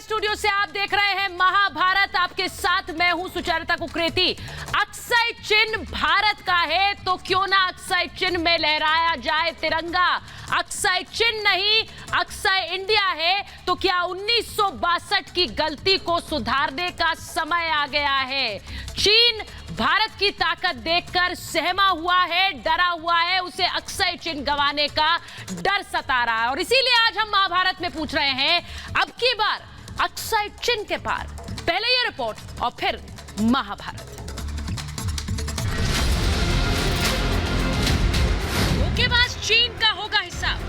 Studio से आप देख रहे हैं महाभारत। आपके साथ मैं हूं सुचरिता कुकरेती। अक्षय चिन्ह भारत का है तो क्यों ना अक्षय चिन्ह में लहराया जाए तिरंगा। अक्षय चिन्ह नहीं, अक्षय इंडिया है। तो क्या 1962 की गलती को सुधारने का समय आ गया है? चीन भारत की ताकत देखकर सहमा हुआ है, डरा हुआ है, उसे अक्षय चिन्ह गंवाने का डर सता रहा है। और इसीलिए आज हम महाभारत में पूछ रहे हैं, अब की बार अक्षय चिन्ह के पार। पहले ये रिपोर्ट और फिर महाभारत। धोखेबाज चीन का होगा हिसाब।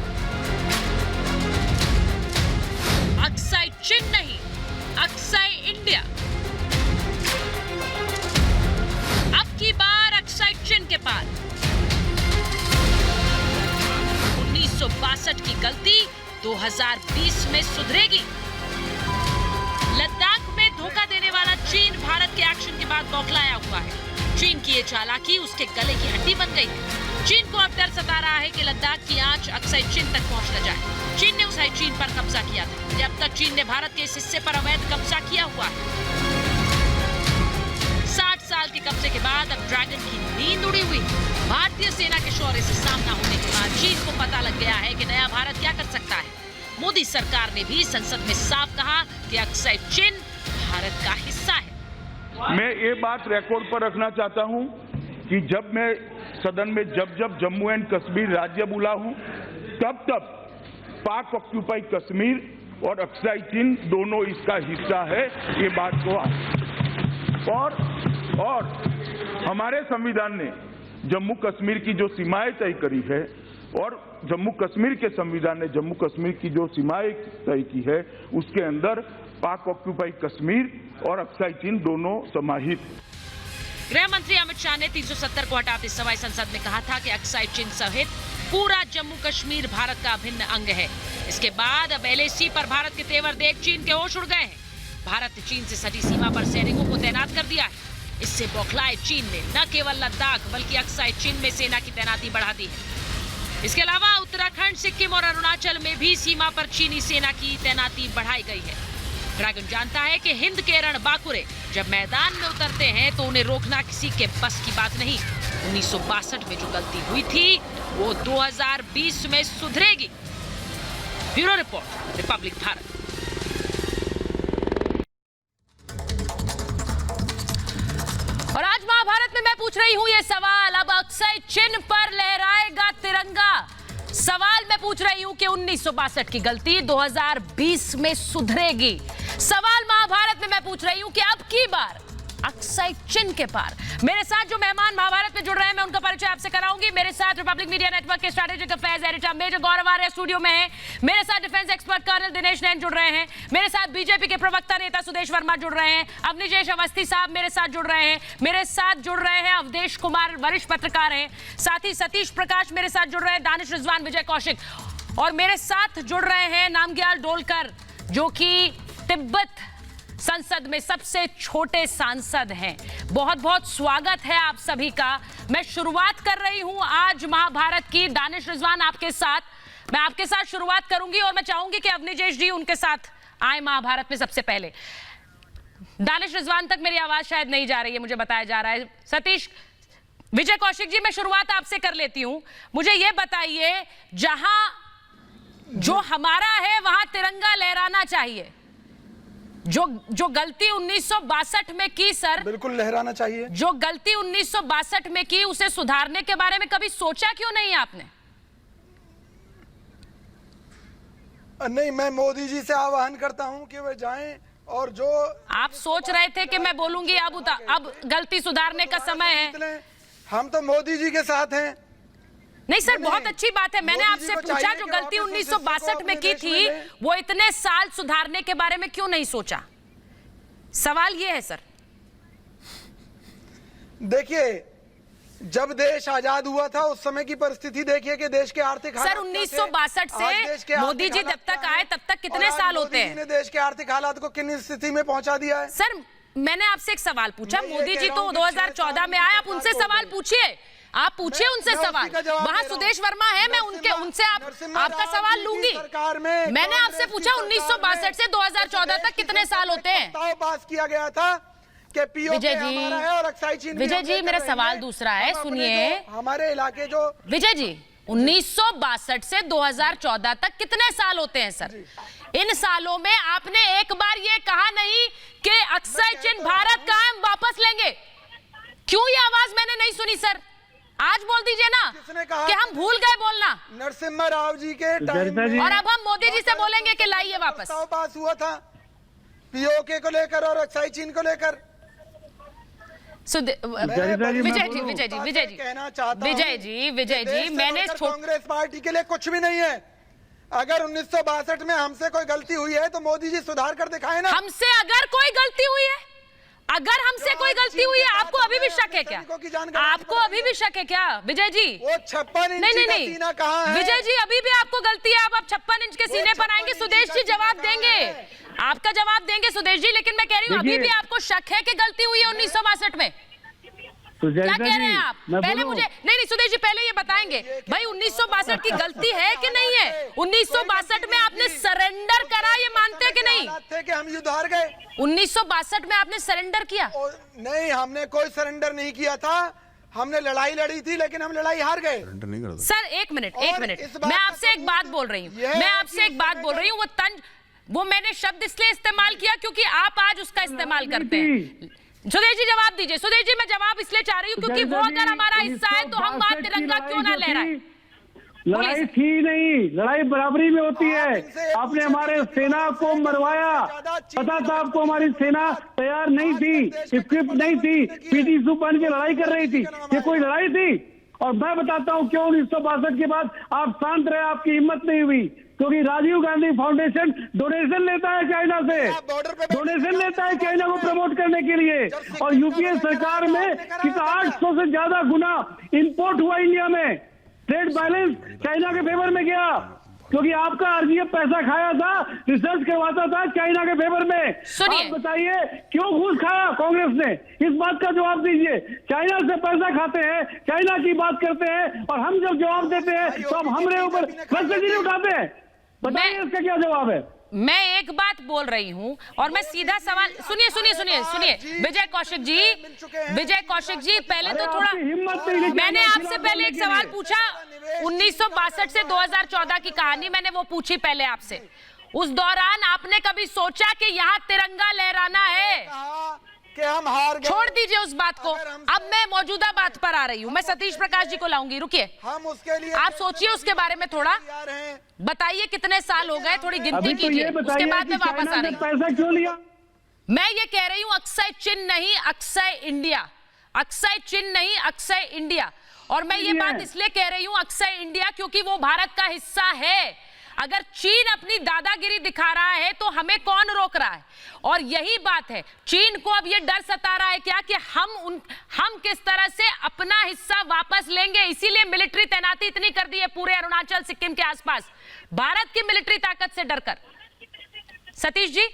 अक्षय चिन्ह नहीं, अक्षय इंडिया। की बार अक्षय चिन्ह के पार। 1962 की गलती 2020 में सुधरेगी। लद्दाख में धोखा देने वाला चीन भारत के एक्शन के बाद बौखलाया हुआ है। चीन की ये चालाकी उसके गले की हड्डी बन गई है। चीन को अब डर सता रहा है कि लद्दाख की आंच अक्षय चिन्ह तक पहुंच न जाए। चीन ने उस चीन पर कब्जा किया था। जब तक चीन ने भारत के इस हिस्से पर अवैध कब्जा किया हुआ है। 60 साल के कब्जे के बाद अब ड्रैगन की नींद उड़ी हुई। भारतीय सेना के शौर्य से सामना होने के बाद चीन को पता लग गया है कि नया भारत क्या कर सकता है। मोदी सरकार ने भी संसद में साफ कहा कि अक्षय चिन्ह भारत का हिस्सा है। मैं ये बात रिकॉर्ड पर रखना चाहता हूं कि जब मैं सदन में जब जम्मू एंड कश्मीर राज्य बोला हूं, तब पाक ऑक्यूपाई कश्मीर और अक्षय चिन्ह दोनों इसका हिस्सा है। ये बात को और हमारे संविधान ने जम्मू कश्मीर की जो सीमाएं तय करी है और जम्मू कश्मीर के संविधान ने जम्मू कश्मीर की जो सीमाएं तय की है, उसके अंदर पाक ऑक्यूपाई कश्मीर और अक्षय चिन्ह दोनों समाहित। गृह मंत्री अमित शाह ने 370 को हटाते समय संसद में कहा था कि अक्षय चिन्ह सहित पूरा जम्मू कश्मीर भारत का अभिन्न अंग है। इसके बाद अब LAC पर भारत के तेवर देख चीन के होश उड़ गए हैं। भारत ने चीन से सटी सीमा पर सैनिकों को तैनात कर दिया है। इससे बौखलाए चीन ने न केवल लद्दाख बल्कि अक्षय चिन्ह में सेना की तैनाती बढ़ा दी है। इसके अलावा उत्तराखंड, सिक्किम और अरुणाचल में भी सीमा पर चीनी सेना की तैनाती बढ़ाई गई है। ड्रैगन जानता है कि हिंद के रणबांकुरे जब मैदान में उतरते हैं तो उन्हें रोकना किसी के बस की बात नहीं। 1962 में जो गलती हुई थी वो 2020 में सुधरेगी। Bureau report, republic Bharat. और आज महाभारत में मैं पूछ रही हूं ये सवाल, अब अक्षय चिन्ह पर लहराएगा तिरंगा। सवाल मैं पूछ रही हूं कि 1962 की गलती 2020 में सुधरेगी। सवाल महाभारत में मैं पूछ रही हूं कि अब की बार अक्षय चिन्ह के पार। मेरे साथ जो मेहमान महाभारत में जुड़ रहे हैं, मैं उनका परिचय आपसे कराऊंगी। मेरे साथ रिपब्लिक मीडिया नेटवर्क के स्ट्रेटेजिक अफेयर्स एडिटर मेजर गौरव आर्य स्टूडियो में है। मेरे साथ डिफेंस एक्सपर्ट कर्नल दिनेश नैन जुड़ रहे हैं। मेरे साथ बीजेपी के प्रवक्ता नेता सुदेश वर्मा जुड़ रहे हैं। अवनीश अवस्थी साहब मेरे साथ जुड़ रहे हैं। मेरे साथ जुड़ रहे हैं अवधेश कुमार, वरिष्ठ पत्रकार हैं। साथ ही सतीश प्रकाश मेरे साथ जुड़ रहे हैं, दानिश रिजवान, विजय कौशिक, और मेरे साथ जुड़ रहे हैं नामग्याल डोलकर, जो कि तिब्बत संसद में सबसे छोटे सांसद हैं। बहुत बहुत स्वागत है आप सभी का। मैं शुरुआत कर रही हूं आज महाभारत की। दानिश रिजवान आपके साथ, मैं आपके साथ शुरुआत करूंगी और मैं चाहूंगी कि अवनीश जी उनके साथ आए महाभारत में सबसे पहले। दानिश रिजवान तक मेरी आवाज शायद नहीं जा रही है, मुझे बताया जा रहा है। सतीश, विजय कौशिक जी, मैं शुरुआत आपसे कर लेती हूं। मुझे यह बताइए, जहां जो हमारा है वहां तिरंगा लहराना चाहिए। जो गलती 1962 में की, सर बिल्कुल लहराना चाहिए। जो गलती 1962 में की, उसे सुधारने के बारे में कभी सोचा क्यों नहीं आपने? नहीं, मैं मोदी जी से आह्वान करता हूं कि वे जाएं और जो आप सोच रहे थे कि मैं बोलूंगी अब गलती सुधारने का समय है। हम तो मोदी जी के साथ हैं। नहीं सर, बहुत अच्छी बात है। मैंने आपसे पूछा जो गलती 1962 में की थी वो इतने साल सुधारने के बारे में क्यों नहीं सोचा? सवाल ये है सर। देखिए, जब देश आजाद हुआ था उस समय की परिस्थिति देखिए कि देश के आर्थिक हालात सर 1962 से मोदी जी जब तक आए तब तक कितने साल होते हैं? मोदी जी ने देश के आर्थिक हालात को किन स्थिति में पहुंचा दिया है? सर मैंने आपसे एक सवाल पूछा, मोदी जी तो 2014 में आए, आप उनसे सवाल पूछिए। आप पूछिए उनसे सवाल, वहां सुदेश वर्मा है, मैं उनसे आपका सवाल लूंगी। मैंने आपसे पूछा 1962 से 2014 तक कितने साल होते हैं? पास किया गया था कि पीओके विजय हमारा है और अक्साई चीन विजय जी, मेरा सवाल दूसरा है, सुनिए। हमारे इलाके जो विजय जी, 1962 से 2014 तक कितने साल होते हैं सर? इन सालों में आपने एक बार ये कहा नहीं कि अक्साई चिन्ह भारत का है, हम वापस लेंगे। क्यों ये आवाज मैंने नहीं सुनी सर? आज बोल दीजिए ना कि हम भूल गए बोलना। नरसिम्हा राव जी के टाइम में, और अब हम मोदी जी से बोलेंगे कि लाइए वापस। पास हुआ था पीओके को लेकर और अक्साई चीन को लेकर। विजय जी, मैंने कांग्रेस पार्टी के लिए कुछ भी नहीं है। अगर 1962 में हमसे कोई गलती हुई है तो मोदी जी सुधार कर दिखाए ना। हमसे अगर कोई गलती हुई है, अगर हमसे कोई गलती हुई है, आपको अभी भी शक है क्या? आपको अभी भी शक है क्या विजय जी? वो 56 इंच का सीना कहाँ है? विजय जी, अभी भी आपको गलती है। आप 56 इंच के सीने पर आएंगे, सुदेश जी जवाब देंगे, आपका जवाब देंगे सुदेश जी। लेकिन मैं कह रही हूँ अभी भी आपको शक है कि गलती हुई है 1962 में। क्या कह रहे हैं आप? पहले मुझे नहीं सुदेश जी, पहले ये बताएंगे भाई 1962 की गलती है कि नहीं है? 1962 में आपने सरेंडर करा, ये मानते हैं कि नहीं? थे कि हम युद्ध हार गए। 1962 में आपने सरेंडर किया? नहीं, हमने कोई सरेंडर नहीं किया था। हमने लड़ाई लड़ी थी, लेकिन हम लड़ाई हार गए। सर एक मिनट, मैं आपसे एक बात बोल रही हूँ, वो मैंने शब्द इसलिए इस्तेमाल किया क्योंकि आप आज उसका इस्तेमाल करते हैं। सुदेश जी जवाब दीजिए। सुदेश जी, मैं जवाब इसलिए चाह रही हूँ क्योंकि वो अगर हमारा हिस्सा है तो हम वहां तिरंगा क्यों ना लहराए? लड़ाई थी नहीं, लड़ाई बराबरी में होती है। आपने हमारे सेना को मरवाया, पता था आपको हमारी सेना तैयार नहीं थी, इक्विप नहीं थी, पीटी सूप बन के लड़ाई कर रही थी। ये कोई लड़ाई थी? और मैं बताता हूँ क्यों 1962 के बाद आप शांत रहे, आपकी हिम्मत नहीं हुई। क्योंकि राजीव गांधी फाउंडेशन डोनेशन लेता है चाइना से, डोनेशन लेता है चाइना को प्रमोट करने के लिए। और यूपीए सरकार में कितना 800 से ज्यादा गुना इंपोर्ट हुआ इंडिया में। ट्रेड बैलेंस चाइना के फेवर में गया क्योंकि आपका आरजीएफ पैसा खाया था, रिसर्च करवाता था चाइना के फेवर में। आप बताइए क्यों घूस खाया कांग्रेस ने? इस बात का जवाब दीजिए। चाइना से पैसा खाते हैं, चाइना की बात करते हैं, और हम जब जवाब देते हैं तो अब हमारे ऊपर नहीं उठाते हैं। बताइए इसका क्या जवाब है? मैं एक बात बोल रही हूं और मैं सीधा सवाल सुनिए विजय कौशिक जी, पहले तो थोड़ा मैंने आपसे पहले एक सवाल पूछा 1962 से 2014 की कहानी मैंने वो पूछी पहले आपसे। उस दौरान आपने कभी सोचा कि यहाँ तिरंगा लहराना है कि हम हार गए? छोड़ दीजिए उस बात को, अब मैं मौजूदा बात पर आ रही हूँ। मैं सतीश प्रकाश जी को लाऊंगी, रुकिए। हम उसके लिए आप सोचिए उसके बारे में थोड़ा, बताइए कितने साल हो गए, थोड़ी गिनती कीजिए, उसके बाद में वापस आ रही हूँ। पैसा क्यों लिया? मैं ये कह रही हूँ अक्साई चिन्ह नहीं, अक्साई इंडिया, अक्साई चिन्ह नहीं, अक्साई इंडिया। और मैं ये बात इसलिए कह रही हूँ अक्साई इंडिया क्योंकि वो भारत का हिस्सा है। अगर चीन अपनी दादागिरी दिखा रहा है तो हमें कौन रोक रहा है? और यही बात है, चीन को अब ये डर सता रहा है क्या कि हम किस तरह से अपना हिस्सा वापस लेंगे। इसीलिए मिलिट्री तैनाती इतनी कर दी है पूरे अरुणाचल सिक्किम के आसपास, भारत की मिलिट्री ताकत से डरकर। सतीश जी।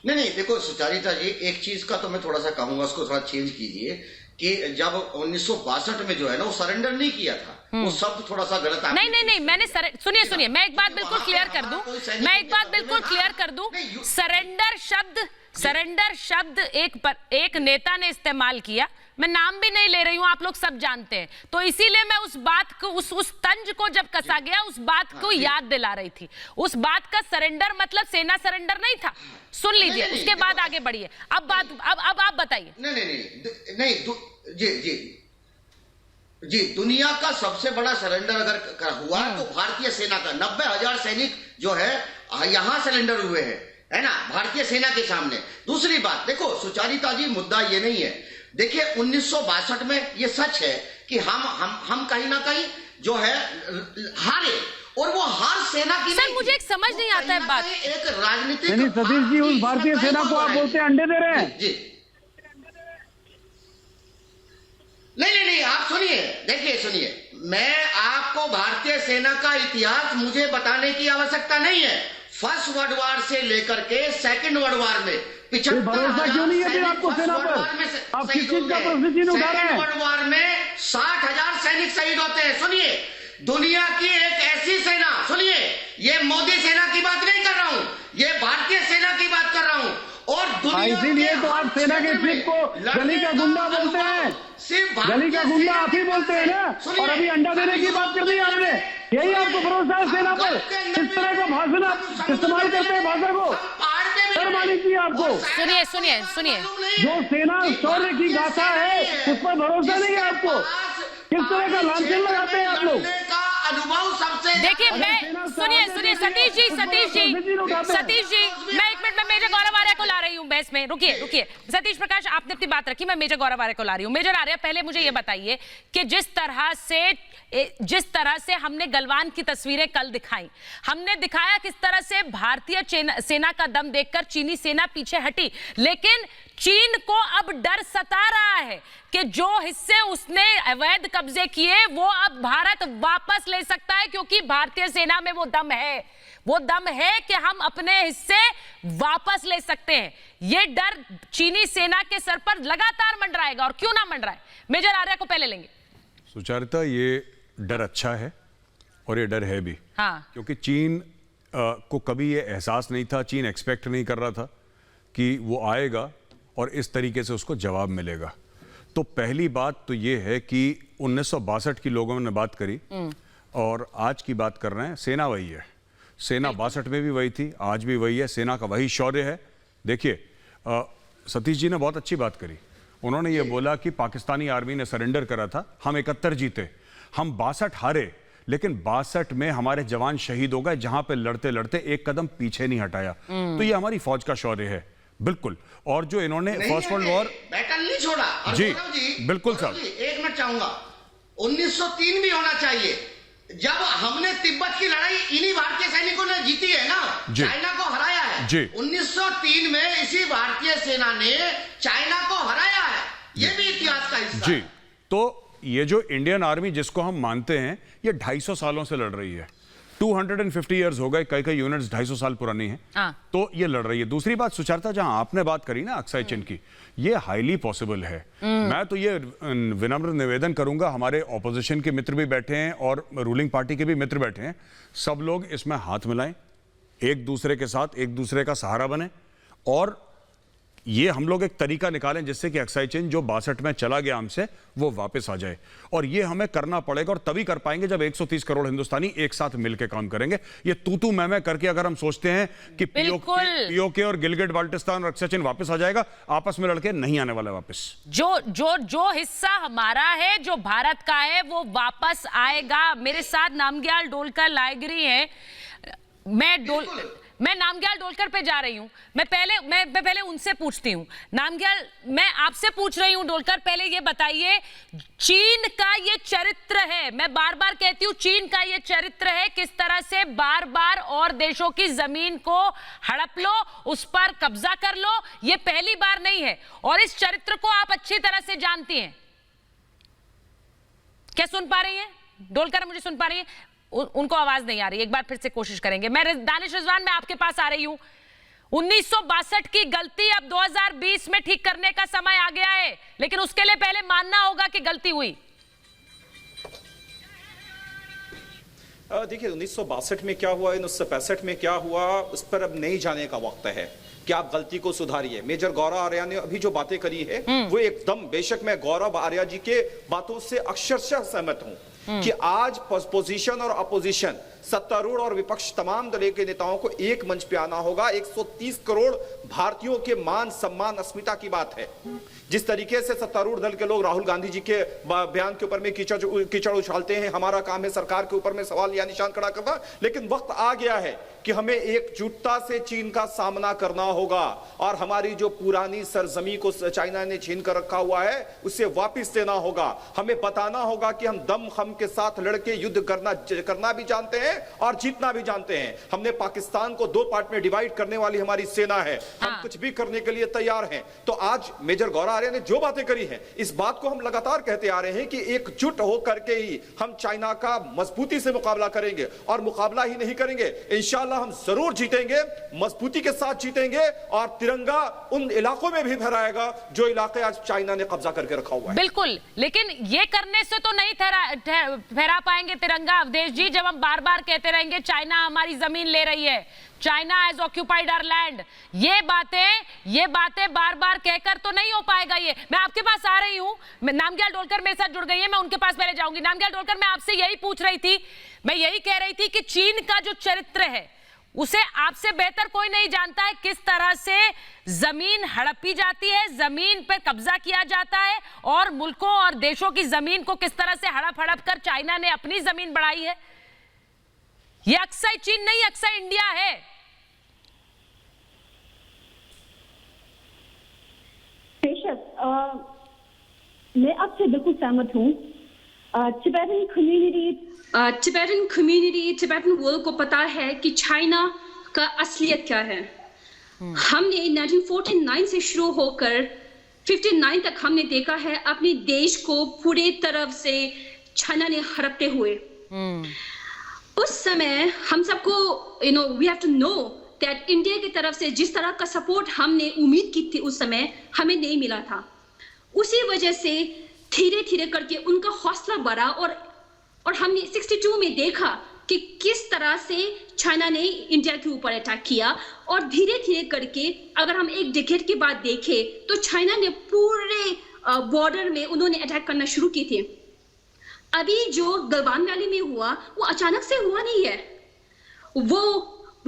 नहीं, देखो सुचारिता जी, एक चीज का तो मैं थोड़ा सा कहूंगा, उसको थोड़ा चेंज कीजिए कि जब 1962 में जो है ना वो सरेंडर नहीं किया था, वो शब्द थोड़ा सा गलत। नहीं, मैंने सुनिए, मैं एक बात बिल्कुल क्लियर कर दूं, सरेंडर शब्द एक नेता ने इस्तेमाल किया, मैं नाम भी नहीं ले रही हूं, आप लोग सब जानते हैं। तो इसीलिए मैं उस बात को, उस तंज को जब कसा गया, उस बात को याद दिला रही थी। उस बात का सरेंडर मतलब सेना सरेंडर नहीं था। सुन लीजिए, उसके बाद आगे बढ़िए। अब आप बताइए। नहीं, जी, दुनिया का सबसे बड़ा सरेंडर अगर हुआ तो भारतीय सेना का 90,000 सैनिक जो है यहां सरेंडर हुए हैं, है ना, भारतीय सेना के सामने। दूसरी बात देखो सुचारिता जी, मुद्दा ये नहीं है। देखिए 1962 में ये सच है कि हम कहीं ना कहीं जो है हारे, और वो हार सेना की। सर मुझे एक समझ नहीं आता है बात, एक राजनीतिक। सतीश जी, उस भारतीय सेना को आप बोलते हैं अंडे दे रहे हैं? जी नहीं, आप सुनिए, देखिए सुनिए, मैं आपको भारतीय सेना का इतिहास मुझे बताने की आवश्यकता नहीं है। फर्स्ट वर्ल्ड वार से लेकर के सेकंड वर्ल्ड वार में भरोसा क्यों नहीं है फिर आपको सेना पर? आप किस चीज का प्रश्न उठा रहे हैं? वर्ल्ड वॉर में 60,000 सैनिक शहीद होते हैं। सुनिए, दुनिया की एक ऐसी सेना, सुनिए, ये मोदी सेना की बात नहीं कर रहा हूं, ये भारतीय सेना की बात कर रहा हूं। और इसीलिए तो आप सेना के चीफ को गली का गुंडा बोलते हैं, गली का गुंडा आप ही बोलते हैं ना। और अभी अंडा देने की बात कर दी आपने, यही आपको भरोसा है सेना पर? इस तरह का भाषण आप इस्तेमाल करते हैं भाषा को, शर्म आनी चाहिए आपको। सुनिए सुनिए सुनिए, जो सेना शौर्य की गाथा है उस पर भरोसा नहीं है आपको। किस तरह का लांछन लगाते हैं आप लोग? अनुभव सबसे देखिए, मैं सुनिए सुनिए सतीश जी, मैं 1 मिनट में मेजर गौरव आर्या को ला रही हूँ बहस में। रुकिए सतीश प्रकाश, आपने अपनी बात रखी, मैं मेजर गौरव आर्या को ला रही हूँ। मेजर आर्या, पहले मुझे ये बताइए कि जिस तरह से हमने गलवान की तस्वीरें कल दिखाई, हमने दिखाया किस तरह से भारतीय सेना का दम देखकर चीनी सेना पीछे हटी, लेकिन चीन को अब डर सता रहा है कि जो हिस्से उसने अवैध कब्जे किए वो अब भारत वापस ले सकता है, क्योंकि भारतीय सेना में वो दम है कि हम अपने हिस्से वापस ले सकते हैं। ये डर चीनी सेना के सर पर लगातार मंडराएगा, और क्यों ना मंडराए। मेजर आर्या को पहले लेंगे। सुचारिता, ये डर अच्छा है और ये डर है भी, हाँ, क्योंकि चीन को कभी ये एहसास नहीं था, चीन एक्सपेक्ट नहीं कर रहा था कि वो आएगा और इस तरीके से उसको जवाब मिलेगा। तो पहली बात तो ये है कि 1962 की लोगों ने बात करी और आज की बात कर रहे हैं, सेना वही है। सेना 62 में भी वही थी, आज भी वही है, सेना का वही शौर्य है। देखिए, सतीश जी ने बहुत अच्छी बात करी। उन्होंने ये बोला कि पाकिस्तानी आर्मी ने सरेंडर करा था, हम 71 जीते, हम 62 हारे, लेकिन 62 में हमारे जवान शहीद हो गए, जहां पे लड़ते लड़ते एक कदम पीछे नहीं हटाया। तो ये हमारी फौज का शौर्य है, बिल्कुल। और जो इन्होंने फर्स्ट वर्ल्ड वॉर बैटल नहीं छोड़ा जी, बिल्कुल साहब। 1 मिनट चाहूंगा, 1903 भी होना चाहिए, जब हमने तिब्बत की लड़ाई इन्हीं भारतीय सैनिकों ने जीती है ना, चाइना को हराया है जी। 1903 में इसी भारतीय सेना ने चाइना को हराया है, ये भी इतिहास का हिस्सा जी। तो ये जो इंडियन आर्मी जिसको हम मानते हैं, ये 250 सालों से लड़ रही है। 250 ईयर्स हो गए, कई यूनिट्स 250 साल पुरानी हैं, तो ये लड़ रही है। दूसरी बात सुचारता, जहां आपने बात करी ना अक्साई चिन की, ये हाईली पॉसिबल है। मैं तो ये विनम्र निवेदन करूंगा, हमारे ऑपोजिशन के मित्र भी बैठे हैं और रूलिंग पार्टी के भी मित्र बैठे हैं, सब लोग इसमें हाथ मिलाएं, एक दूसरे के साथ एक दूसरे का सहारा बने, और ये हम लोग एक तरीका निकालें जिससे कि अक्साई चिन जो 62 में चला गया हमसे, वो वापस आ जाए। और ये हमें करना पड़ेगा, और तभी कर पाएंगे जब 130 करोड़ हिंदुस्तानी एक साथ मिलकर काम करेंगे। ये तू मैं करके अगर हम सोचते हैं कि पीओके और गिलगिट बाल्टिस्तान और अक्साई चिन वापस आ जाएगा, आपस में लड़के नहीं आने वाला वापस। जो हिस्सा हमारा है, जो भारत का है, वो वापस आएगा। मेरे साथ नामग्याल डोलकर लाइगरी है, मैं नामग्याल डोलकर पे जा रही हूं। मैं पहले उनसे पूछती हूं। नामग्याल, मैं आपसे पूछ रही हूं डोलकर, पहले ये बताइए, चीन का ये चरित्र है, मैं बार बार कहती हूं, चीन का ये चरित्र है, किस तरह से बार बार और देशों की जमीन को हड़प लो, उस पर कब्जा कर लो, ये पहली बार नहीं है, और इस चरित्र को आप अच्छी तरह से जानती हैं। क्या सुन पा रही हैं डोलकर? मुझे सुन पा रही हैं? उनको आवाज नहीं आ रही, एक बार फिर से कोशिश करेंगे। मैं दानिश रिजवान, मैं आपके पास आ रही हूं। 1962 की गलती अब 2020 में ठीक करने का समय आ गया है, लेकिन उसके लिए पहले मानना होगा कि गलती हुई। देखिए, 1962 में क्या हुआ, 1965 में क्या हुआ, उस पर अब नहीं जाने का वक्त है कि आप गलती को सुधारिए। मेजर गौरव आर्या ने अभी जो बातें करी है, वो एकदम, बेशक मैं गौरव आर्या जी के बातों से अक्षरशः सहमत हूं कि आज पोजीशन और अपोजिशन, सत्तारूढ़ और विपक्ष, तमाम दलों के नेताओं को एक मंच पे आना होगा। 130 करोड़ भारतीयों के मान सम्मान अस्मिता की बात है। जिस तरीके से सत्तारूढ़ दल के लोग राहुल गांधी जी के बयान के ऊपर में कीचड़ उछालते हैं, हमारा काम है सरकार के ऊपर में सवाल या निशान खड़ा करना, लेकिन वक्त आ गया है कि हमें एकजुटता से चीन का सामना करना होगा, और हमारी जो पुरानी सरजमी को चाइना ने छीन कर रखा हुआ है, उसे वापस देना होगा। हमें बताना होगा कि हम दम खम के साथ लड़के युद्ध करना भी जानते हैं, और जीतना भी जानते हैं। हमने पाकिस्तान को 2 पार्ट में डिवाइड करने वाली हमारी सेना है, हम कुछ भी करने के लिए तैयार हैं। तो आज मेजर गौरा आर्या ने जो बातें करी हैं, इस बात को हम लगातार कहते आ रहे हैं कि एकजुट होकर के ही हम चाइना का मजबूती से मुकाबला करेंगे, और मुकाबला ही नहीं करेंगे, इंशाल्लाह हम जरूर जीतेंगे, मजबूती के साथ जीतेंगे, और तिरंगा उन इलाकों में भी फहराएगा जो इलाके आज चाइना ने कब्जा करके रखा हुआ है। बिल्कुल, लेकिन ये करने से तो नहीं फहरा पाएंगे तिरंगा अवधेश जी, जब हम बार बार कहते रहेंगे चाइना हमारी जमीन ले रही है, China has occupied our land. ये बातें बार बार कहकर तो नहीं हो पाएगा। ये मैं आपके पास आ रही हूं, नामग्याल डोलकर मेरे साथ जुड़ गई है, मैं उनके पास पहले जाऊंगी। नामग्याल डोलकर, मैं आपसे यही पूछ रही थी, मैं यही कह रही थी कि चीन का जो चरित्र है उसे आपसे बेहतर कोई नहीं जानता है, किस तरह से जमीन हड़पी जाती है, जमीन पर कब्जा किया जाता है, और मुल्कों और देशों की जमीन को किस तरह से हड़प कर चाइना ने अपनी जमीन बढ़ाई है। ये अक्सर चीन नहीं, अक्सर इंडिया है। बेशक मैं आपसे बिल्कुल सहमत हूँ। टिबेटन कम्युनिटी टिबेटन वर्ल्ड को पता है कि चाइना का असलियत क्या है। हमने 1949 से शुरू होकर 59 तक हमने देखा है अपने देश को पूरे तरफ से चाइना ने हड़पते हुए। उस समय हम सबको we have to know that India की तरफ से जिस तरह का सपोर्ट हमने उम्मीद की थी उस समय हमें नहीं मिला था। उसी वजह से धीरे धीरे करके उनका हौसला बढ़ा, और हमने 62 में देखा कि किस तरह से चाइना ने इंडिया के ऊपर अटैक किया, और धीरे धीरे करके अगर हम एक डिकेड के बाद देखें तो चाइना ने पूरे बॉर्डर में उन्होंने अटैक करना शुरू की थी। अभी जो गलवान वैली में हुआ वो अचानक से हुआ नहीं है, वो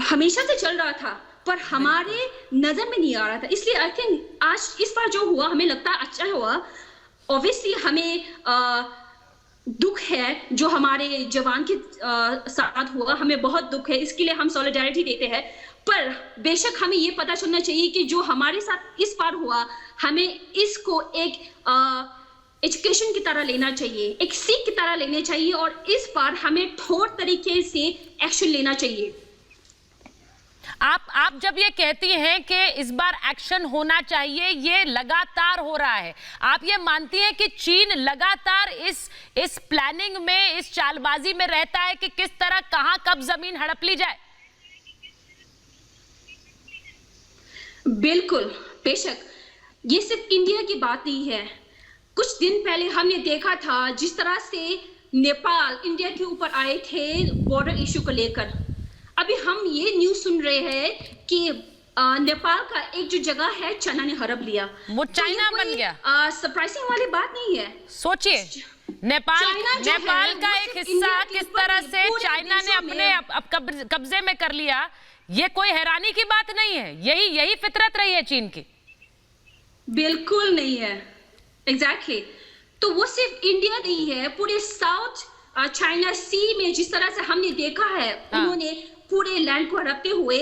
हमेशा से चल रहा था, पर हमारे नजर में नहीं आ रहा था। इसलिए आई थिंक आज इस बार जो हुआ हमें लगता है अच्छा हुआ। ऑब्वियसली हमें दुख है जो हमारे जवान के साथ हुआ, हमें बहुत दुख है, इसके लिए हम सॉलिडारिटी देते हैं। पर बेशक हमें ये पता चलना चाहिए कि जो हमारे साथ इस बार हुआ हमें इसको एक एजुकेशन की तरह लेना चाहिए, एक सीख की तरह लेना चाहिए, और इस बार हमें ठोस तरीके से एक्शन लेना चाहिए। आप जब ये कहती हैं कि इस बार एक्शन होना चाहिए, ये लगातार हो रहा है, आप ये मानती हैं कि चीन लगातार इस प्लानिंग में, इस चालबाजी में रहता है कि किस तरह कहां कब जमीन हड़प ली जाए? बिल्कुल, बेशक ये सिर्फ इंडिया की बात नहीं है। कुछ दिन पहले हमने देखा था जिस तरह से नेपाल इंडिया के ऊपर आए थे बॉर्डर इशू को लेकर। अभी हम ये न्यूज़ सुन रहे हैं कि नेपाल का एक जो जगह है चाइना ने हड़प लिया, वो चाइना बन गया। सरप्राइजिंग वाली बात नहीं है। सोचिए, नेपाल का एक हिस्सा किस तरह से चाइना ने अपने कब्जे में कर लिया, ये कोई हैरानी की बात नहीं है। यही फितरत रही है चीन की। बिल्कुल नहीं है, एग्जैक्टली। तो वो सिर्फ इंडिया नहीं है, पूरे साउथ चाइना सी में जिस तरह से हमने देखा है उन्होंने पूरे लैंड को हड़पते हुए,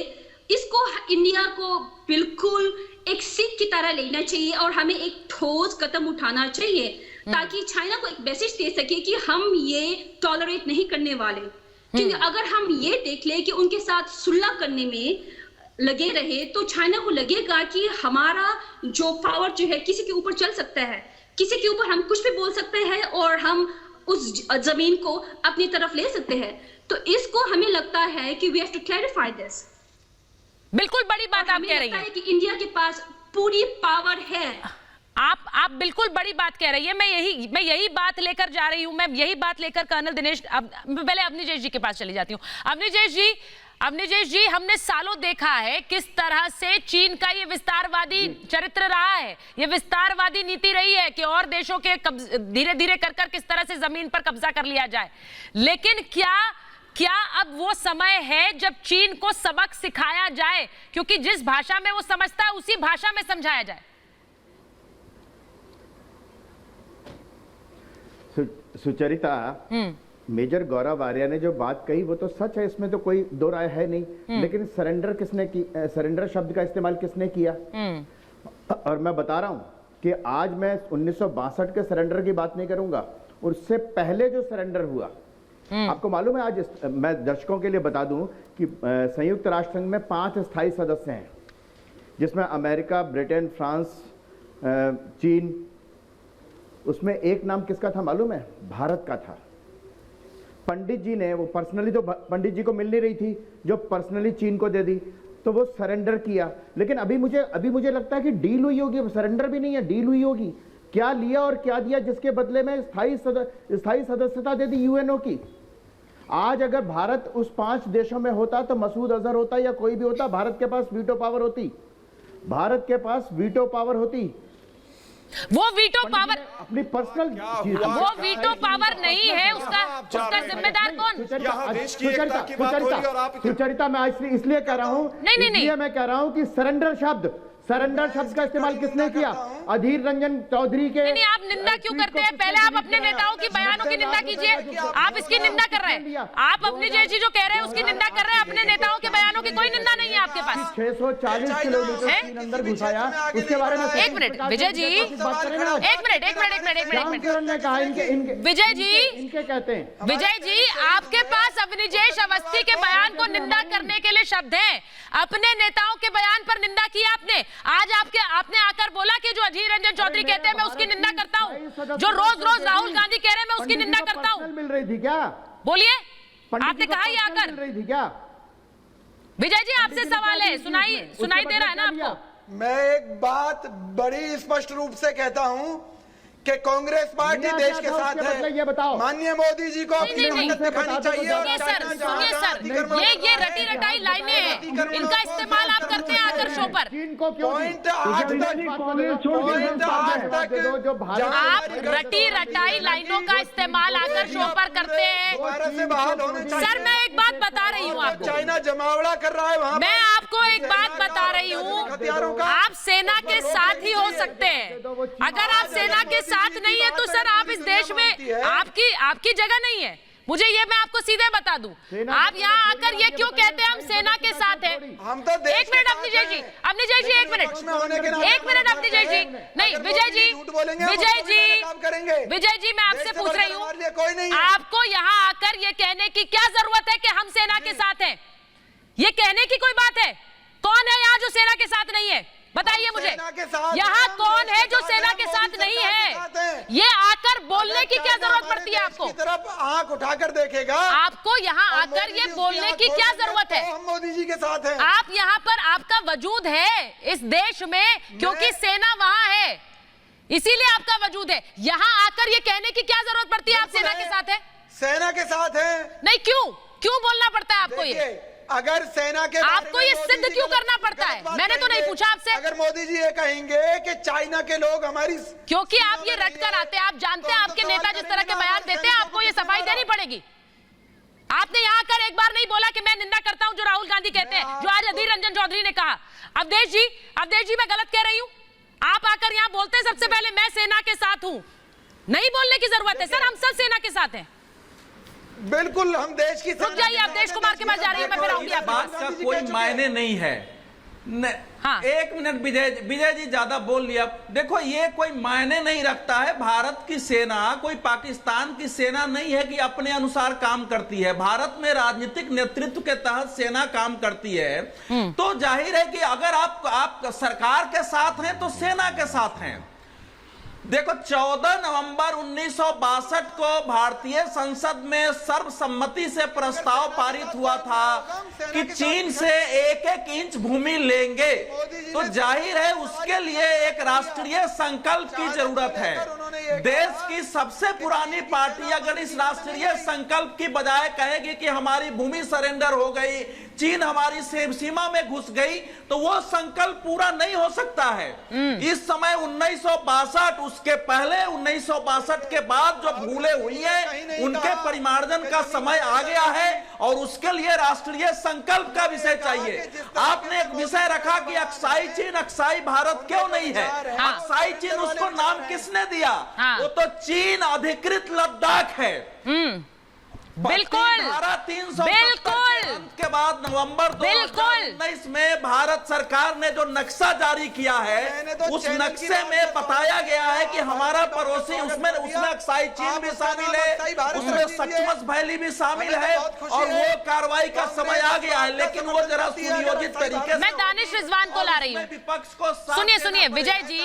इसको इंडिया को बिल्कुल एक सीख की तरह लेना चाहिए, और हमें एक ठोस कदम उठाना चाहिए ताकि चाइना को एक मैसेज दे सके कि हम ये टॉलरेट नहीं करने वाले। क्योंकि अगर हम ये देख ले कि उनके साथ सुलह करने में लगे रहे तो चाइना को लगेगा कि हमारा जो पावर जो है किसी के ऊपर चल सकता है, किसी के ऊपर हम कुछ भी बोल सकते हैं और हम उस जमीन को अपनी तरफ ले सकते हैं। तो इसको हमें लगता है कि we have to clarify this. बिल्कुल बड़ी बात आप कह रही हैं कि इंडिया के पास पूरी पावर है। आप बिल्कुल बड़ी बात कह रही है। मैं यही बात लेकर जा रही हूं, मैं यही बात लेकर कर्नल दिनेश, पहले अवनीजेश जी के पास चली जाती हूं। अवनीजेश जी, हमने सालों देखा है किस तरह से चीन का ये विस्तारवादी चरित्र रहा है, ये विस्तारवादी नीति रही है कि और देशों के धीरे धीरे कर किस तरह से जमीन पर कब्जा कर लिया जाए। लेकिन क्या अब वो समय है जब चीन को सबक सिखाया जाए, क्योंकि जिस भाषा में वो समझता है उसी भाषा में समझाया जाए? सुचरिता, मेजर गौरव आर्या ने जो बात कही वो तो सच है, इसमें तो कोई दो राय है नहीं। लेकिन सरेंडर किसने की, सरेंडर शब्द का इस्तेमाल किसने किया? और मैं बता रहा हूं कि आज मैं 1962 के सरेंडर की बात नहीं करूंगा, उससे पहले जो सरेंडर हुआ आपको मालूम है आज मैं दर्शकों के लिए बता दूं कि संयुक्त राष्ट्र संघ में 5 स्थायी सदस्य हैं, जिसमें अमेरिका, ब्रिटेन, फ्रांस, चीन। उसमें एक नाम किसका था मालूम है? भारत का था। पंडित जी ने, वो पर्सनली तो पंडित जी को मिल नहीं रही थी, जो पर्सनली चीन को दे दी, तो वो सरेंडर किया। लेकिन अभी मुझे लगता है कि डील हुई होगी, सरेंडर भी नहीं है, डील हुई होगी। क्या लिया और क्या दिया, जिसके बदले में स्थायी सदस्यता दे दी यूएनओ की। आज अगर भारत उस 5 देशों में होता तो मसूद अजहर होता या कोई भी होता, भारत के पास वीटो पावर होती, भारत के पास वीटो पावर होती। वो वीटो पावर अपनी पर्सनल, वो वीटो पावर नहीं है, उसका जिम्मेदार कौन? सुचरिता, मैं इसलिए कह रहा हूँ, इसलिए मैं कह रहा हूँ कि सरेंडर शब्द का इस्तेमाल किसने किया? अधीर रंजन चौधरी के। नहीं, आप निंदा क्यों करते हैं? पहले आप अपने नेताओं की बयानों की निंदा कीजिए। आप इसकी निंदा कर रहे हैं, आप अपनी जैसी जो कह रहे हैं उसकी निंदा कर रहे हैं, अपने नेताओं के बयानों की कोई निंदा नहीं है आपके पास। 640 किलोमीटर चीन अंदर घुसाया, उसके बारे में एक मिनट विजय जी, एक मिनट ने कहा इनके विजय जी, इनके कहते हैं विजय जी, आपके पास अवनिजेश अवस्थी के बयान को निंदा करने के लिए शब्द हैं। अपने नेताओं के बयान पर निंदा की आपने। आज आपने आकर बोला कि जो अधीर रंजन चौधरी कहते हैं मैं उसकी निंदा करता हूं, जो रोज राहुल गांधी कह रहे हैं मैं उसकी निंदा करता हूं। मिल रही थी क्या? बोलिए, आपने कहा ही आकर। मिल रही थी क्या? विजय जी, आपसे सवाल है, सुनाई दे रहा है ना आपको? मैं एक बात बड़ी स्पष्ट रूप से कहता हूं कि कांग्रेस पार्टी देश के साथ है। ये बताओ, माननीय मोदी जी को अपनी हिम्मत दिखानी चाहिए। सुनिए सर, ये रटी रटाई लाइनें हैं, इनका इस्तेमाल आप करते हैं आकर शो पर। पॉइंट आज तक आप रटी रटाई लाइनों का इस्तेमाल आकर शो पर करते हैं। सर, मैं एक बात बता रही हूँ आपको, चाइना जमावड़ा कर रहा है वहाँ। मैं आपको एक बात बता रही हूँ, आप सेना के साथ ही हो सकते हैं। अगर आप सेना के साथ नहीं है तो सर आप इस देश में आपकी जगह नहीं है। मुझे ये मैं आपको सीधे बता दूं, आप यहाँ आकर ये क्यों कहते हैं हम सेना के साथ हैं? हम तो एक मिनट अपनी जय जी, एक मिनट अपनी जय जी, नहीं विजय जी, मैं आपसे पूछ रही हूँ, आपको यहाँ आकर ये कहने की क्या जरूरत है कि हम सेना के साथ हैं? ये कहने की कोई बात है? कौन है यहाँ जो सेना के साथ नहीं है? बताइए मुझे, यहाँ कौन है जो सेना के साथ नहीं है? ये आकर बोलने की क्या जरूरत पड़ती है आपको? तरफ आंख उठाकर देखेगा, आपको यहाँ आकर ये बोलने की क्या जरूरत है? हम मोदी जी के साथ हैं। आप यहाँ पर, आपका वजूद है इस देश में क्योंकि सेना वहां है, इसीलिए आपका वजूद है। यहाँ आकर ये कहने की क्या जरूरत पड़ती है आप सेना के साथ है? सेना के साथ है नहीं, क्यों बोलना पड़ता है आपको? ये अगर सेना के आपको ये सिद्ध क्यों करना पड़ता है? मैंने तो नहीं पूछा आपसे। अगर मोदी जी ये कहेंगे कि चाइना के लोग हमारी, क्योंकि आप ये रट कर आते हैं, आप जानते हैं आपके नेता जिस तरह के बयान देते हैं आपको ये सफाई देनी पड़ेगी। आपने यहाँ आकर एक बार नहीं बोला कि मैं निंदा करता हूं जो राहुल गांधी कहते हैं, जो आज अधीर रंजन चौधरी ने कहा। अवधेश जी मैं गलत कह रही हूँ? आप आकर यहाँ बोलते हैं सबसे पहले मैं सेना के साथ हूँ। नहीं बोलने की जरूरत है सर, हम सब सेना के साथ हैं। बिल्कुल, हम देश की। रुक जाइए, आप देश कुमार के पास जा रही है, मैं फिर आऊंगी। बात का कोई मायने नहीं है। हाँ। एक मिनट विजय जी ज्यादा बोल लिया। देखो, ये कोई मायने नहीं रखता है। भारत की सेना कोई पाकिस्तान की सेना नहीं है कि अपने अनुसार काम करती है। भारत में राजनीतिक नेतृत्व के तहत सेना काम करती है। तो जाहिर है कि अगर आप सरकार के साथ हैं तो सेना के साथ हैं। देखो, 14 नवंबर 1962 को भारतीय संसद में सर्वसम्मति से प्रस्ताव पारित हुआ था कि चीन से 1-1 इंच भूमि लेंगे। तो जाहिर है उसके लिए एक राष्ट्रीय संकल्प की जरूरत है। देश की सबसे पुरानी पार्टी अगर इस राष्ट्रीय संकल्प की बजाय कहेगी कि हमारी भूमि सरेंडर हो गई, चीन हमारी सीमा में घुस गई, तो वो संकल्प पूरा नहीं हो सकता है। इस समय 1962, उसके पहले 1962 के बाद जो भूले हुई हैं उनके परिमार्जन का समय आ गया है और उसके लिए राष्ट्रीय संकल्प का विषय चाहिए। आपने एक विषय रखा कि अक्साई चीन, अक्साई भारत क्यों नहीं है? अक्साई चीन, उसको नाम किसने दिया? वो तो चीन अधिकृत लद्दाख है। बिल्कुल, धारा 370 के बाद नवंबर 2019 में भारत सरकार ने जो नक्शा जारी किया है, उस नक्शे में बताया गया है कि हमारा पड़ोसी, उसमें अक्साई चीन भी शामिल है, उसमें सचमुच वैली भी शामिल है, और वो कार्रवाई का समय आ गया है, लेकिन वो जरा सुनियोजित तरीके से। मैं दानिश रिजवान को ला रही हूँ। विपक्ष को सुनिए विजय जी,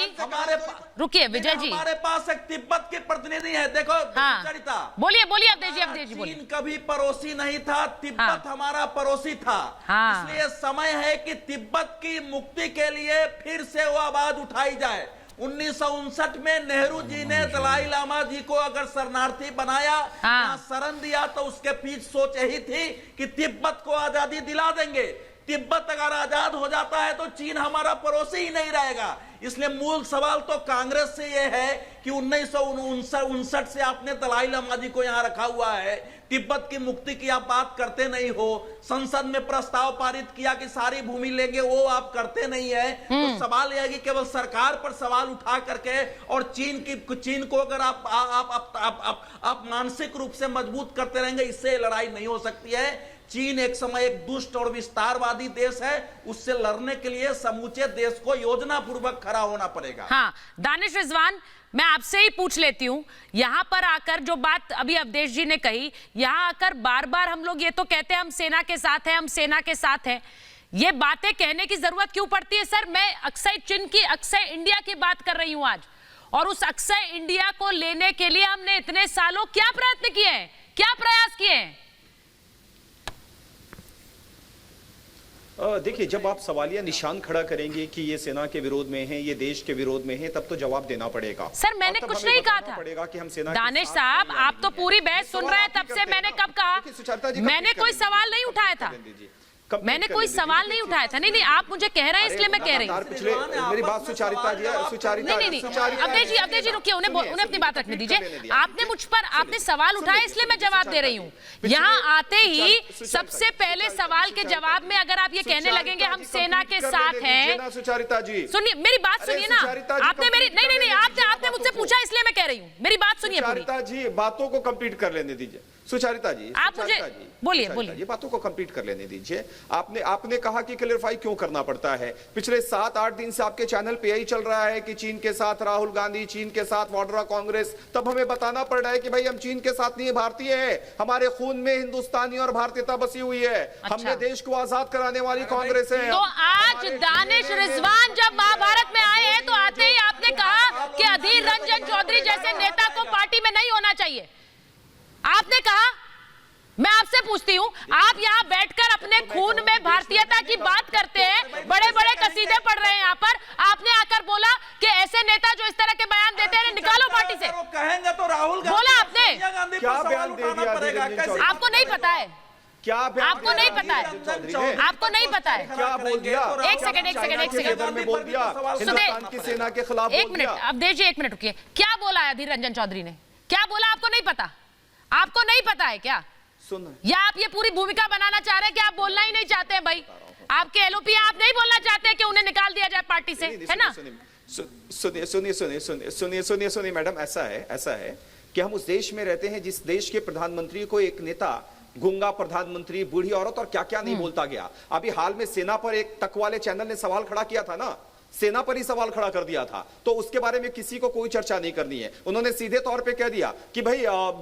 रुकिए विजय जी, हमारे पास एक तिब्बत के प्रतिनिधि है। देखो चरिता, बोलिए अवधेश जी बोलिए। चीन कभी पड़ोसी नहीं था, तिब्बत हमारा पड़ोसी था। इसलिए समय है कि तिब्बत की मुक्ति के लिए फिर से वो आवाज उठाई जाए। 1959 में नेहरू जी ने दलाई लामा जी को अगर शरणार्थी बनाया, शरण दिया, तो उसके पीछे सोच यही थी कि तिब्बत को आजादी दिला देंगे। तिब्बत अगर आजाद हो जाता है तो चीन हमारा पड़ोसी ही नहीं रहेगा। इसलिए मूल सवाल तो कांग्रेस से यह है कि 1959 से आपने दलाई लामा जी को यहां रखा हुआ है, तिब्बत की मुक्ति की आप बात करते नहीं हो। संसद में प्रस्ताव पारित किया कि सारी भूमि लेंगे, वो आप करते नहीं है। तो सवाल यह है कि केवल सरकार पर सवाल उठा करके और चीन को अगर आप मानसिक रूप से मजबूत करते रहेंगे, इससे लड़ाई नहीं हो सकती है। चीन एक समय एक दुष्ट और विस्तारवादी देश है, उससे लड़ने के लिए समूचे देश को योजना पूर्वक खड़ा होना पड़ेगा। हाँ, दानिश रिजवान, मैं आपसे ही पूछ लेती हूं, यहां पर आकर जो बात अभी अवधेश जी ने कही, यहां आकर बार बार हम लोग ये तो कहते हैं हम सेना के साथ हैं, हम सेना के साथ हैं। ये बातें कहने की जरूरत क्यों पड़ती है? सर, मैं अक्सर चीन की, अक्सर इंडिया की बात कर रही हूं आज, और उस अक्सर इंडिया को लेने के लिए हमने इतने सालों क्या प्रयत्न किए हैं, क्या प्रयास किए हैं? देखिए, जब आप सवालिया निशान खड़ा करेंगे कि ये सेना के विरोध में है, ये देश के विरोध में है, तब तो जवाब देना पड़ेगा। सर, मैंने कुछ नहीं कहा था। पड़ेगा कि हम सेना दानिश साहब, आप तो पूरी बहस सुन रहे हैं, तब से मैंने कब कहा? मैंने कोई सवाल नहीं उठाया था, मैंने कोई सवाल नहीं उठाया था। नहीं, आप मुझे कह रहे हैं इसलिए मैं कह रही हूँ। मेरी बात सुचारिता जी, सुचारिता नहीं, अवधेश जी रुकिए, उन्हें अपनी बात रखने दीजिए। आपने मुझ पर आपने सवाल उठाया, इसलिए मैं जवाब दे रही हूँ। यहाँ आते ही सबसे पहले सवाल के जवाब में अगर आप ये कहने लगेंगे हम सेना के साथ हैं, सुचारिता जी सुनिए, मेरी बात सुनिए ना। आपने मेरी नहीं, आपने मुझसे पूछा इसलिए मैं कह रही हूँ, मेरी बात सुनिए। सुचारिता जी, बातों को कंप्लीट कर लेने दीजिए। सुचारिता जी, आप मुझे बोलिए, ये बातों को कंप्लीट कर लेने दीजिए। आपने कहा कि क्लियरफाई क्यों करना पड़ता है। पिछले 7-8 दिन से आपके चैनल पे यही चल रहा है कि चीन के साथ राहुल गांधी, चीन के साथ वाड्रा कांग्रेस। तब हमें बताना पड़ रहा है कि भाई हम चीन के साथ नहीं, भारतीय है, हमारे खून में हिंदुस्तानी और भारतीयता बसी हुई है। हमने देश को आजाद कराने वाली कांग्रेस है। तो आज दानिश रिजवान जब महाभारत में आए हैं, तो आते ही आपने कहा कि अधीर रंजन चौधरी जैसे नेता को पार्टी में नहीं होना चाहिए। आपने कहा, मैं आपसे पूछती हूं, आप यहां बैठकर अपने खून में भारतीयता की बात करते हैं, बड़े बड़े कसीदे पढ़ रहे हैं यहाँ पर, आपने आकर बोला कि ऐसे नेता जो इस तरह के बयान देते हैं निकालो पार्टी से। कहेंगे तो राहुल बोला आपने, क्या बयान दे दिया? आपको नहीं पता है, क्या आपको नहीं पता है, आपको नहीं पता है, क्या बोल दिया? एक सेकंड में बोल दिया हिंदुस्तान की सेना के खिलाफ। एक मिनट अवधेश जी, एक मिनट रुकिए। क्या बोला है अधीर रंजन चौधरी ने? क्या बोला? आपको नहीं पता? आपको नहीं पता है क्या? या आप ये पूरी भूमिका बनाना चाह रहे हैं कि आप बोलना ही नहीं चाहते हैं? भाई, आपके एलओपी, आप नहीं बोलना चाहते हैं कि उन्हें निकाल दिया जाए पार्टी से, है ना? सुनिए मैडम, ऐसा है कि हम उस देश में रहते हैं जिस देश के प्रधानमंत्री को एक नेता गूंगा प्रधानमंत्री, बूढ़ी औरत और क्या क्या नहीं बोलता गया। अभी हाल में सेना पर एक तक वाले चैनल ने सवाल खड़ा किया था ना, सेना पर ही सवाल खड़ा कर दिया था, तो उसके बारे में किसी को कोई चर्चा नहीं करनी है। उन्होंने सीधे तौर पे कह दिया कि भाई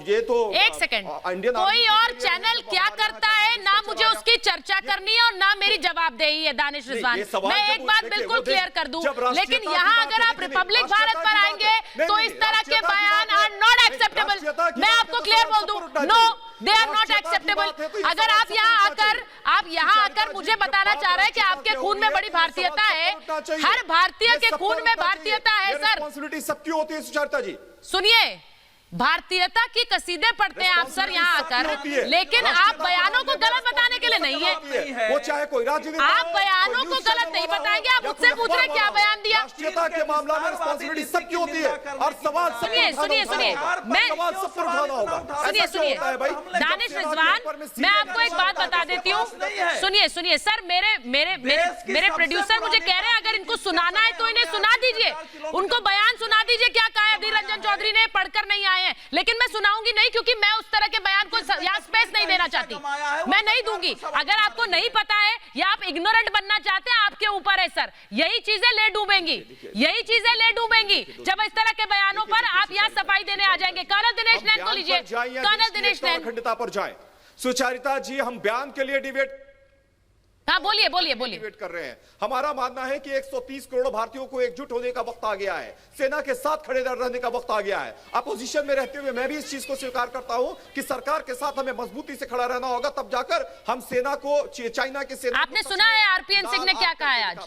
ये तो एक सेकंड, कोई और चैनल क्या करता है ना मुझे उसकी चर्चा करनी है और ना मेरी जवाबदेही है। दानिश रिजवान, मैं एक बात बिल्कुल क्लियर कर दूं, लेकिन यहाँ अगर आप रिपब्लिक भारत पर आएंगे तो इस तरह के बयान आर नॉट एक्सेप्टेबल। मैं आपको क्लियर बोल दूं, no, they are not acceptable. अगर आप यहाँ आकर मुझे बताना चाह रहे हैं कि आपके खून में बड़ी भारतीयता है, हर भारतीय के खून में भारतीयता है। सर, रिस्पांसिबिलिटी सबकी होती है सुचारिता जी। सुनिए, भारतीयता की कसीदे पढ़ते हैं आप सर यहाँ आकर, लेकिन आप बयानों को गलत बताने के लिए नहीं है। वो चाहे कोई राजनीति, आप बयानों को गलत नहीं बताएंगे। आप मुझसे पूछ रहे क्या बयान दिया? राष्ट्रीयता के मामला में रिस्पांसिबिलिटी सबकी होती है और सवाल सुनिए, दानिश रिजवान, मैं आपको एक बात बता देती हूँ। सुनिए सर, मेरे प्रोड्यूसर मुझे कह रहे हैं अगर इनको सुनाना है तो इन्हें सुना दीजिए, उनको बयान सुना दीजिए क्या कहा अधीर रंजन चौधरी ने, पढ़कर नहीं आए हैं। लेकिन मैं सुनाऊंगी नहीं, क्योंकि मैं उस तरह के बयान को स्पेस नहीं देना चाहती, मैं नहीं दूंगी। अगर आपको नहीं पता है या आप इग्नोरेंट बनना चाहते हैं, आपके ऊपर है सर। यही चीजें ले डूबेंगी, यही चीजें ले डूबेंगी जब इस तरह के बयानों पर आप यहाँ सफाई देने आ जाएंगे। कर्नल दिनेश नैन को लीजिए, कर्नल दिनेश नैन। अखंडता पर जाए सुचारिता जी, हम बयान के लिए डिबेट हाँ बोलिए बोलिए बोलिए। डिबेट कर रहे हैं। हमारा मानना है कि 130 करोड़ भारतीयों को एकजुट होने का वक्त आ गया है, सेना के साथ खड़े रहने का वक्त आ गया है। अपोजिशन में रहते हुए मैं भी इस चीज को स्वीकार करता हूं कि सरकार के साथ हमें मजबूती से खड़ा रहना होगा, तब जाकर हम सेना को, चाइना के सेना। आपने सुना है आरपीएन सिंह ने क्या कहा है आज?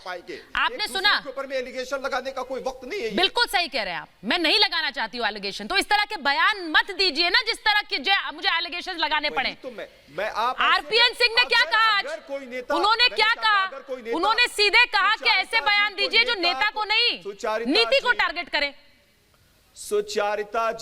आपने सुना? ऊपर में एलिगेशन लगाने का कोई वक्त नहीं है। बिल्कुल सही कह रहे हैं आप, मैं नहीं लगाना चाहती हूँ एलिगेशन। तो इस तरह के बयान मत दीजिए ना जिस तरह के मुझे एलिगेशन लगाने पड़े। आरपीएन सिंह ने क्या कहा आज? उन्होंने क्या कहा? उन्होंने सीधे कहा कि ऐसे बयान दीजिए जो नेता को नहीं, नीति को टारगेट करे। सुचारिता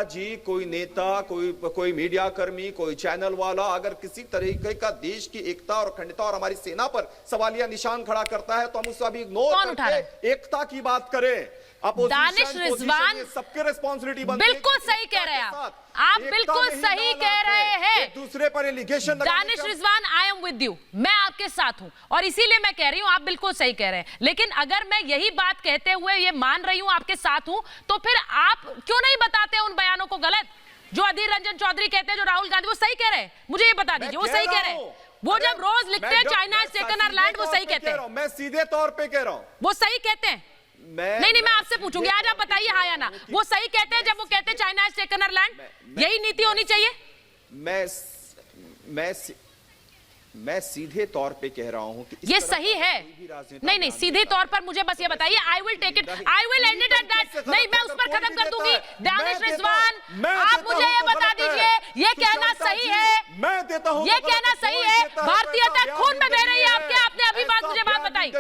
जी, कोई नेता, कोई मीडिया कर्मी, कोई चैनल वाला अगर किसी तरीके का देश की एकता और अखंडता और हमारी सेना पर सवालिया निशान खड़ा करता है तो हम उसका भी इग्नोर करके एकता की बात करें। दानिश रिजवान सबके रिस्पॉन्सिबिलिटी बिल्कुल सही कह रहे हैं आप बिल्कुल सही कह रहे हैं। दूसरे पर allegation Danish Rizwan, I am with you, मैं आपके साथ हूं और इसीलिए मैं कह रही हूं आप बिल्कुल सही कह रहे हैं। लेकिन अगर मैं यही बात कहते हुए ये मान रही हूं आपके साथ हूं, तो फिर आप क्यों नहीं बताते उन बयानों को गलत जो अधीर रंजन चौधरी कहते हैं, जो राहुल गांधी, वो सही कह रहे हैं? मुझे ये बता दीजिए, वो सही कह रहे हैं? वो जब रोज लिखते हैं China has taken our land, वो सही कहते हैं? मैं सीधे तौर पे कह रहा हूं, वो सही कहते हैं? नहीं मैं आपसे पूछूंगी, आज आप बताइए हाँ या ना, वो सही कहते हैं जब वो कहते हैं China has taken our land? यही नीति होनी चाहिए। मैं सीधे तौर पे कह रहा हूं कि ये सही है। नहीं सीधे तौर पर मुझे बस ये बताइए, I will take it, I will end it at that. नहीं, मैं उस पर खत्म कर दूंगी। दानिश रिजवान, आप मुझे ये बता दीजिए, ये कहना सही है? मैं देता हूं, ये कहना सही है? भारतीयता खून में बह रही है आपके, आपने अभी मुझे बात बताई।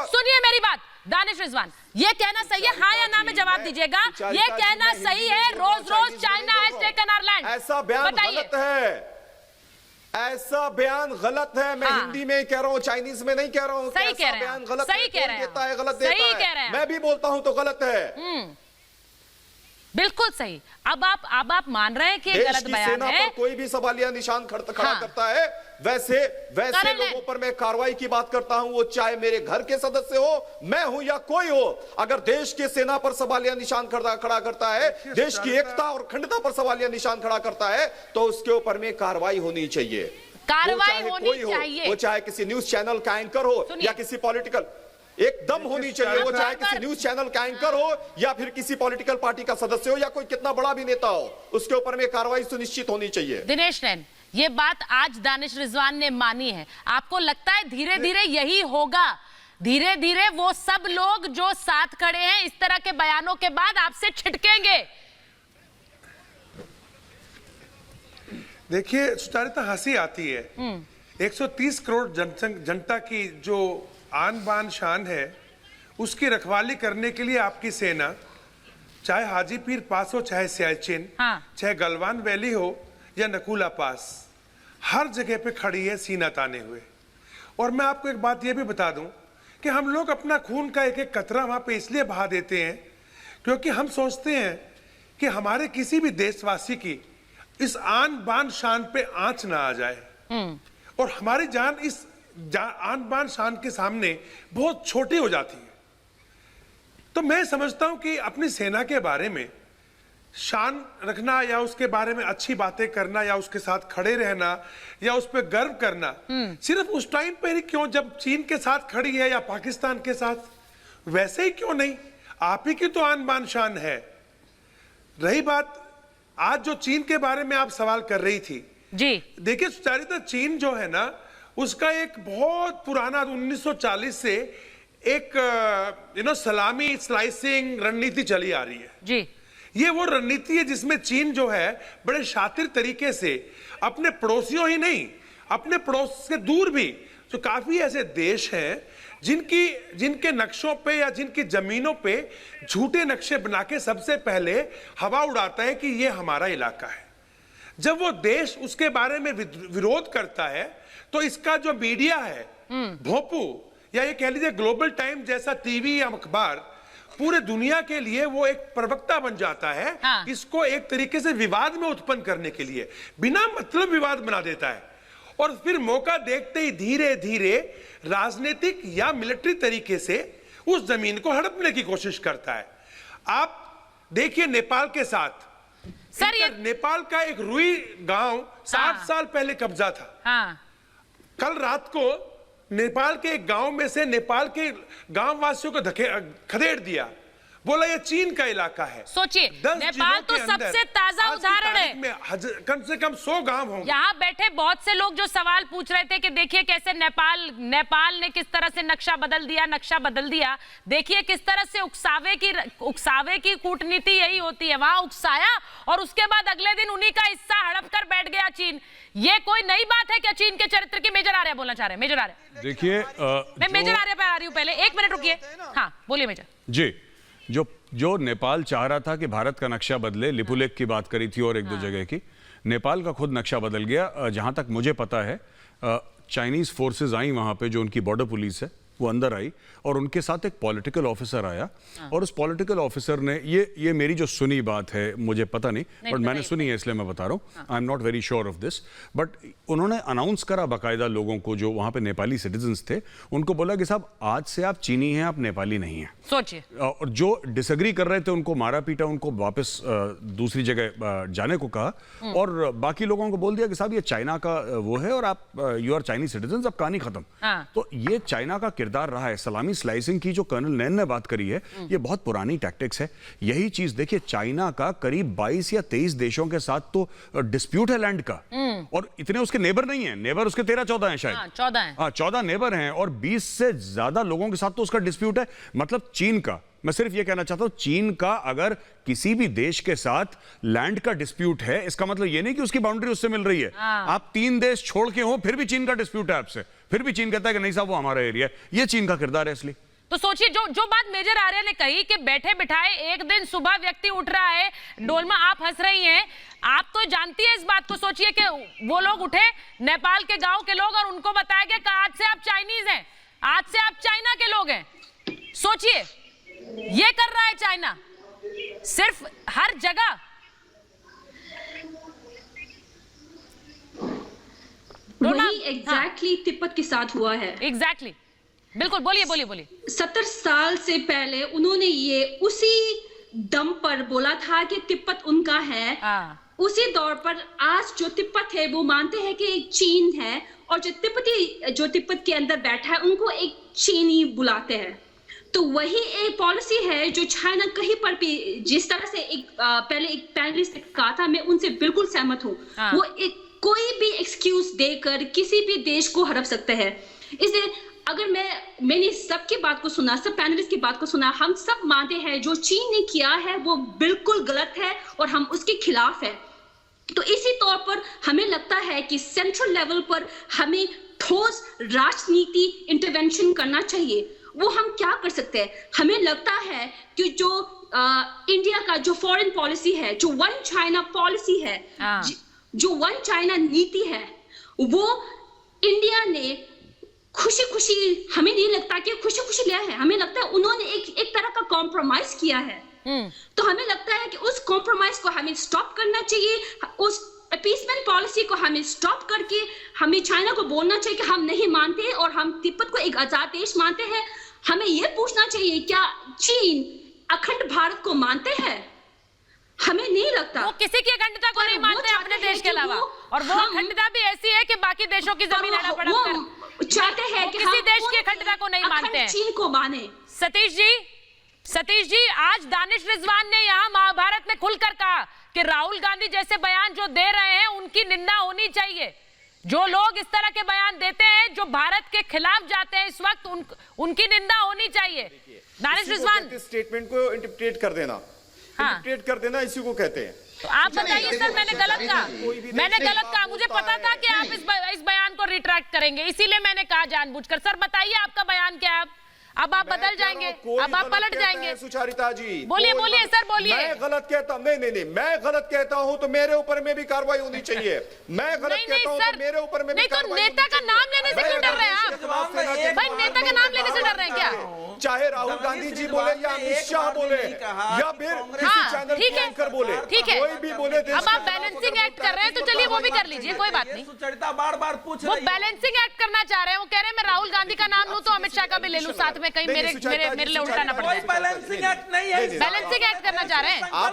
सुनिए मेरी बात, दानिश रिजवान, ये कहना सही है हाँ या ना में जवाब दीजिएगा। ये कहना सही है रोज रोज China has taken our land? ऐसा बयान गलत है, ऐसा बयान गलत है। मैं हिंदी में कह रहा हूं, चाइनीज में नहीं कह रहा हूं। सही कह रहे हैं, बयान गलत सही कह रहे हैं, गलत देता है। मैं भी बोलता हूं तो गलत है। बिल्कुल सही। अब आप मान रहे हैं कि गलत बयान है। कोई भी सवालिया निशान खड़ा करता है, वैसे लोगों पर मैं कार्रवाई की बात करता हूं, वो चाहे मेरे घर के सदस्य हो, मैं हूं या कोई हो। अगर देश की सेना पर सवालिया निशान खड़ा करता है, देश की एकता और अखंडता पर सवालिया निशान खड़ा करता है, तो उसके ऊपर में कार्रवाई होनी चाहिए। कार्रवाई होनी चाहिए, वो चाहे किसी न्यूज चैनल का एंकर हो या किसी पॉलिटिकल, एकदम होनी चाहिए। वो चाहे किसी न्यूज चैनल का एंकर हो या फिर किसी पॉलिटिकल पार्टी का सदस्य हो या कोई कितना बड़ा भी नेता हो, उसके ऊपर में कार्रवाई सुनिश्चित होनी चाहिए। दिनेश नैन, ये बात आज दानिश रिजवान ने मानी है, आपको लगता है धीरे धीरे यही होगा? धीरे धीरे वो सब लोग जो साथ खड़े हैं इस तरह के बयानों के बाद आपसे छिटकेंगे? देखिए सुचारिता, हंसी आती है। 130 करोड़ जनता की जो आन बान शान है, उसकी रखवाली करने के लिए आपकी सेना, चाहे हाजी पीर पास हो, चाहे सियाचिन, चाहे गलवान वैली हो या नकुला पास, हर जगह पे खड़ी है सीना ताने हुए। और मैं आपको एक बात ये भी बता दूं कि हम लोग अपना खून का एक एक कतरा वहां पे इसलिए बहा देते हैं क्योंकि हम सोचते हैं कि हमारे किसी भी देशवासी की इस आन बान शान पे आंच ना आ जाए और हमारी जान इस आन बान शान के सामने बहुत छोटी हो जाती है। तो मैं समझता हूं कि अपनी सेना के बारे में शान रखना या उसके बारे में अच्छी बातें करना या उसके साथ खड़े रहना या उस पर गर्व करना सिर्फ उस टाइम पर ही क्यों जब चीन के साथ खड़ी है या पाकिस्तान के साथ, वैसे ही क्यों नहीं? आप ही की तो आन बान शान है। रही बात आज जो चीन के बारे में आप सवाल कर रही थी जी, देखिए सुचारिता, चीन जो है ना उसका एक बहुत पुराना 1940 से एक सलामी स्लाइसिंग रणनीति चली आ रही है जी। ये वो रणनीति है जिसमें चीन जो है बड़े शातिर तरीके से अपने पड़ोसियों ही नहीं, अपने पड़ोस से दूर भी जो काफी ऐसे देश हैं जिनके नक्शों पे या जिनकी जमीनों पे झूठे नक्शे बना के सबसे पहले हवा उड़ाता है कि ये हमारा इलाका है। जब वो देश उसके बारे में विरोध करता है तो इसका जो मीडिया है, भोपू या ये कह लीजिए ग्लोबल टाइम जैसा टीवी या अखबार, पूरे दुनिया के लिए वो एक प्रवक्ता बन जाता है। हाँ। इसको एक तरीके से विवाद में उत्पन्न करने के लिए बिना मतलब विवाद बना देता है और फिर मौका देखते ही धीरे धीरे राजनीतिक या मिलिट्री तरीके से उस जमीन को हड़पने की कोशिश करता है। आप देखिए नेपाल के साथ सर, ये नेपाल का एक रुई गांव 60 साल पहले कब्जा था। हाँ। कल रात को नेपाल के एक गांव में से नेपाल के गांव वासियों को खदेड़ दिया, बोला ये चीन का इलाका है। सोचिए, नेपाल तो सबसे ताजा उदाहरण है। कम से कम 100 गांव होंगे। यहाँ बैठे बहुत से लोग जो सवाल पूछ रहे थे कि देखिए कैसे नेपाल ने किस तरह से नक्शा बदल दिया। देखिए किस तरह से उकसावे की कूटनीति यही होती है। वहां उकसाया और उसके बाद अगले दिन उन्हीं का हिस्सा हड़प कर बैठ गया चीन। ये कोई नई बात है क्या चीन के चरित्र की? मेजर आर्य बोलना चाह रहे हैं। मेजर आर्य देखिए, मैं मेजर आर्य पे आ रही हूँ, पहले 1 मिनट रुकिए। हाँ बोलिए मेजर जी। जो नेपाल चाह रहा था कि भारत का नक्शा बदले, लिपुलेख की बात करी थी और एक दो जगह की, नेपाल का खुद नक्शा बदल गया। जहां तक मुझे पता है चाइनीज फोर्सेस आई वहां पे, जो उनकी बॉर्डर पुलिस है वो अंदर आई और उनके साथ एक पॉलिटिकल ऑफिसर आया और उस पॉलिटिकल ऑफिसर ने ये मेरी जो सुनी बात है, मुझे पता नहीं बट मैंने सुनी है इसलिए मैं बता रहा हूँ। I am not very sure of this, but उन्होंने अनाउंस करा बाकायदा लोगों को जो वहां पे नेपाली सिटीजन्स थे, उनको बोला कि साहब आज से आप चीनी हैं, आप नेपाली नहीं हैं। सोचिए। और जो डिसएग्री कर रहे थे उनको मारा पीटा, उनको वापस दूसरी जगह जाने को कहा और बाकी लोगों को बोल दिया कि साहब ये चाइना का वो है और आप यू आर चाइनीज सिटीजन, अब कहानी खत्म। तो ये चाइना का किरदार रहा है। सलामी स्लाइसिंग की जो कर्नल नैन ने बात करी है, ये बहुत पुरानी टैक्टिक्स है। यही चीज देखिए, चाइना का करीब 22 या 23 देशों के साथ तो डिस्प्यूट है लैंड का और इतने उसके नेबर नहीं है। नेबर उसके 13-14 हैं शायद। 14 हैं। हाँ 14 नेबर हैं और 20 से ज्यादा लोगों के साथ तो उसका डिस्प्यूट है। मतलब चीन का, मैं सिर्फ ये कहना चाहता हूं, चीन का अगर किसी भी देश के साथ लैंड का डिस्प्यूट है, इसका मतलब ये नहीं कि उसकी बाउंड्री उससे मिल रही है। आप 3 देश छोड़ के हो फिर भी चीन का डिस्प्यूट है आपसे, फिर भी चीन कहता है कि नहीं साहब वो हमारा एरिया है। ये चीन का किरदार है। इसलिए तो सोचिए, जो बात मेजर आर्य ने कही कि बैठे बिठाए एक दिन सुबह व्यक्ति उठ रहा है, डोलमा आप हंस रही हैं, आप तो जानती है इस बात को। सोचिए कि वो लोग उठे, नेपाल के गांव के लोग, और उनको बताया गया कि आज से आप चाइनीज हैं, आज से आप चाइना के लोग हैं। सोचिए, ये कर रहा है चाइना सिर्फ हर जगह। वही एग्जैक्टली तिब्बत के साथ हुआ है। एग्जैक्टली, बिल्कुल। बोलिए। 70 साल से पहले उन्होंने ये उसी दम पर बोला था कि तिब्बत उनका है। उसी दौर पर आज जो तिब्बत है वो मानते हैं कि एक चीन है, और जो तिब्बत के अंदर बैठा है उनको एक चीनी बुलाते हैं। तो वही एक पॉलिसी है जो चाइना कहीं पर भी, जिस तरह से पहले एक पैनलिस्ट ने कहा था, मैं उनसे बिल्कुल सहमत हूँ। वो कोई भी एक्सक्यूज देकर किसी भी देश को हड़प सकते हैं। इसलिए अगर मैंने सबकी बात को सुना, सब पैनलिस्ट की बात को सुना, हम सब मानते हैं जो चीन ने किया है वो बिल्कुल गलत है और हम उसके खिलाफ है। तो इसी तौर पर हमें लगता है कि सेंट्रल लेवल पर हमें ठोस राजनीति इंटरवेंशन करना चाहिए। वो हम क्या कर सकते हैं? हमें लगता है कि जो इंडिया का जो फॉरेन पॉलिसी है, जो वन चाइना पॉलिसी है, जो वन चाइना नीति है, वो इंडिया ने खुशी हमें नहीं लगता कि खुशी लिया है। हमें लगता है उन्होंने एक तरह का कॉम्प्रोमाइज किया है। तो हमें लगता है कि उस कॉम्प्रोमाइज को हमें स्टॉप करना चाहिए। उस अपीसमेंट पॉलिसी को हमें स्टॉप करके हमें चाइना को बोलना चाहिए कि हम नहीं मानते और हम तिब्बत को एक आजाद देश मानते हैं। हमें यह पूछना चाहिए, क्या चीन अखंड भारत को मानते हैं? हमें नहीं लगता। वो किसी की अखंडता को नहीं मानते अपने देश के अलावा, और वो अखंडता भी ऐसी है कि बाकी देशों की जमीन चाहते हैं कि किसी देश की अखंडता को नहीं मानते हैं। चीन को माने। सतीश जी, आज दानिश रिजवान ने यहाँ महाभारत में खुलकर कहा कि राहुल गांधी जैसे बयान जो दे रहे हैं उनकी निंदा होनी चाहिए। जो लोग इस तरह के बयान देते हैं, जो भारत के खिलाफ जाते हैं इस वक्त, उनकी निंदा होनी चाहिए। दानिश रिजवान, स्टेटमेंट को इंटरप्रेट कर देना, इंटरप्रेट कर देना, इसी को कहते हैं। तो आप बताइए सर, मैंने गलत कहा। मुझे पता था कि आप इस बयान को रिट्रैक्ट करेंगे, इसीलिए मैंने कहा जानबूझकर। सर बताइए आपका बयान क्या है? अब आप बदल जाएंगे, अब आप पलट जाएंगे। सुचारिता जी बोलिए सर, बोलिए। मैं गलत कहता हूं? नहीं, मैं गलत कहता हूं तो मेरे ऊपर में भी कार्रवाई होनी चाहिए। मैं गलत कहता हूं तो मेरे ऊपर में भी कार्रवाई। नेता का नाम लेने से क्यों डर रहे हैं आप? भाई नेता का नाम लेने से डर रहे हैं क्या? चाहे राहुल गांधी जी बोले या अमित शाह बोले या फिर किसी चैनल के एंकर बोले, ठीक है, कोई भी बोले। अब आप बैलेंसिंग एक्ट कर रहे हैं तो चलिए वो भी कर लीजिए, कोई बात नहीं। सुचरिता बार-बार पूछ वो बैलेंसिंग एक्ट करना चाह रहे हैं, वो कह रहे हैं मैं राहुल गांधी का नाम लूं तो अमित शाह का भी ले लूं साथ में, कहीं मेरे लिए उल्टा ना पड़ जाए। बैलेंसिंग एक्ट नहीं है, बैलेंसिंग एक्ट करना चाह रहे हैं। आप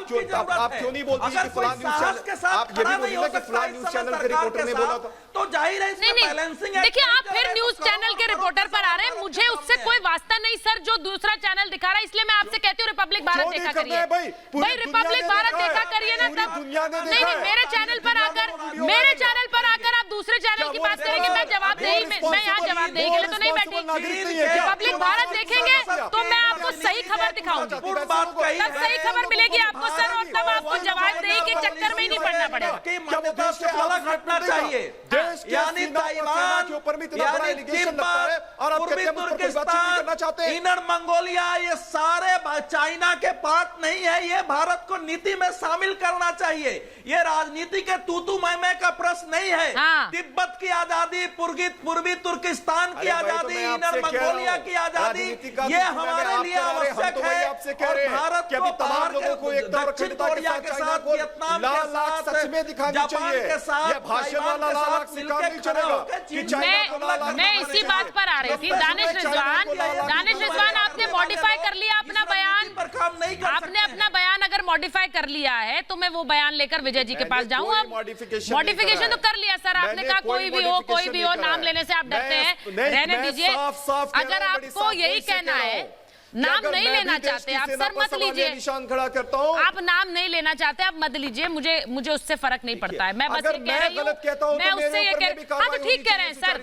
क्यों नहीं बोलती कि फलां न्यूज़ चैनल, आप ये भी बोलिए कि फलां न्यूज़ चैनल के रिपोर्टर ने बोला था, तो जाहिर है इसमें बैलेंसिंग एक्ट। देखिए आप फिर न्यूज चैनल के रिपोर्टर पर आ रहे हैं, मुझे उससे कोई वास्ता नहीं सर जो दूसरा चैनल दिखा रहा है, इसलिए मैं आपसे कहती हूँ रिपब्लिक भारत देखा करिए भाई, रिपब्लिक भारत देखा करिए ना तब। नहीं मेरे चैनल पर आकर आप दूसरे चैनल की बात करेंगे, मैं जवाबदेही मैं यहाँ जवाबदेही के लिए तो नहीं बैठी। रिपब्लिक भारत देखेंगे तो मैं आपको सही खबर दिखाऊंगी, तब सही खबर मिलेगी आपको सर, और तब आपको जवाबदेही के चक्कर में ही नहीं पड़ना पड़ेगा। अलग हटना चाहिए, यानी ताइवान, यानी तिब्बत, पूर्वी तुर्किस्तान, इनर मंगोलिया, ये सारे चाइना के पार्ट नहीं है, ये भारत को नीति में शामिल करना चाहिए। ये राजनीति के तूतू मैमे का प्रश्न नहीं है। तिब्बत की आजादी, पूर्वी तुर्किस्तान की आजादी, इनर मंगोलिया की आजादी, ये हमारे लिए आवश्यक है। और भारत को बाहर के दक्षिण कोरिया के साथ, वियतनाम के साथ, जापान के साथ, मैं इसी बात पर आ रही थी। दानिश रिजवान आपने मॉडिफाई कर लिया अपना बयान, आपने अपना बयान अगर मॉडिफाई कर लिया है तो मैं वो बयान लेकर विजय जी के पास जाऊं। अब मॉडिफिकेशन तो कर लिया सर, आपने कहा कोई भी हो नाम लेने से आप डरते हैं, रहने दीजिए। अगर आपको यही कहना है नाम नहीं लेना चाहते आप सर मत लीजिए, निशान खड़ा करता हूं। आप नाम नहीं लेना चाहते आप मत लीजिए, मुझे उससे फर्क नहीं पड़ता है। मैं बस ये कह रही हूं, मैं उससे ये कह, हाँ तो ठीक कह रहे हैं सर,